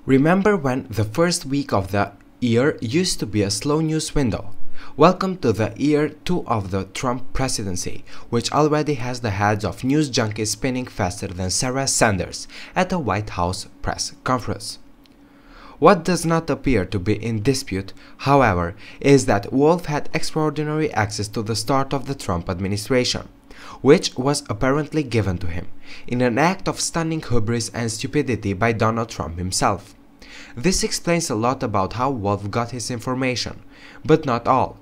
Remember when the first week of the year used to be a slow news window? Welcome to the year 2 of the Trump presidency, which already has the heads of news junkies spinning faster than Sarah Sanders at a White House press conference. What does not appear to be in dispute, however, is that Wolff had extraordinary access to the start of the Trump administration, which was apparently given to him, in an act of stunning hubris and stupidity by Donald Trump himself. This explains a lot about how Wolff got his information, but not all.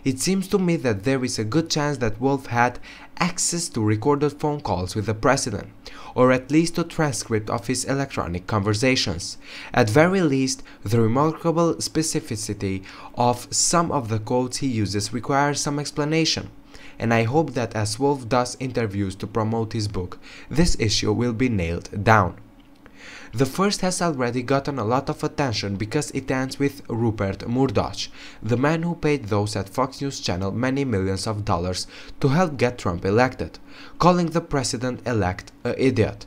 It seems to me that there is a good chance that Wolff had access to recorded phone calls with the president, or at least a transcript of his electronic conversations. At very least, the remarkable specificity of some of the quotes he uses requires some explanation, and I hope that as Wolff does interviews to promote his book, this issue will be nailed down. The first has already gotten a lot of attention because it ends with Rupert Murdoch, the man who paid those at Fox News Channel many millions of dollars to help get Trump elected, calling the president-elect an idiot.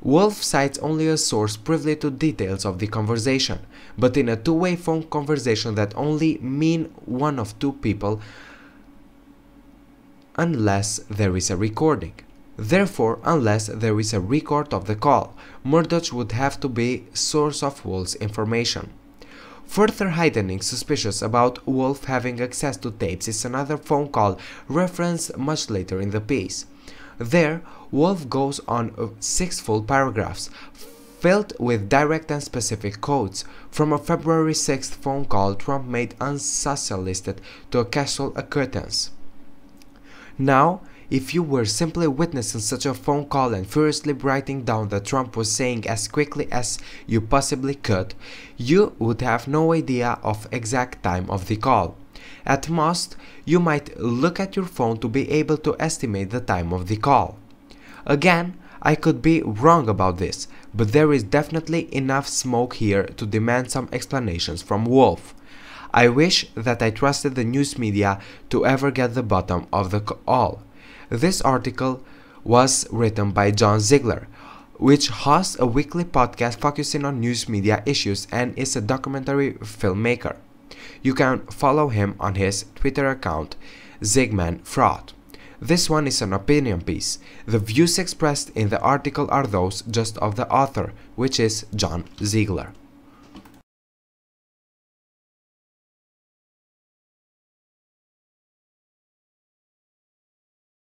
Wolff cites only a source privy to details of the conversation, but in a two-way phone conversation that only mean one of two people unless there is a recording. Therefore, unless there is a record of the call, Murdoch would have to be source of Wolff's information. Further heightening suspicions about Wolff having access to tapes is another phone call referenced much later in the piece. There, Wolff goes on 6 full paragraphs, filled with direct and specific quotes from a February 6th phone call Trump made unsolicited to a casual acquaintance. Now, if you were simply witnessing such a phone call and furiously writing down what Trump was saying as quickly as you possibly could, you would have no idea of exact time of the call. At most, you might look at your phone to be able to estimate the time of the call. Again, I could be wrong about this, but there is definitely enough smoke here to demand some explanations from Wolff. I wish that I trusted the news media to ever get the bottom of the all. This article was written by John Ziegler, which hosts a weekly podcast focusing on news media issues and is a documentary filmmaker. You can follow him on his Twitter account, ZigmanFraud. This one is an opinion piece. The views expressed in the article are those just of the author, which is John Ziegler.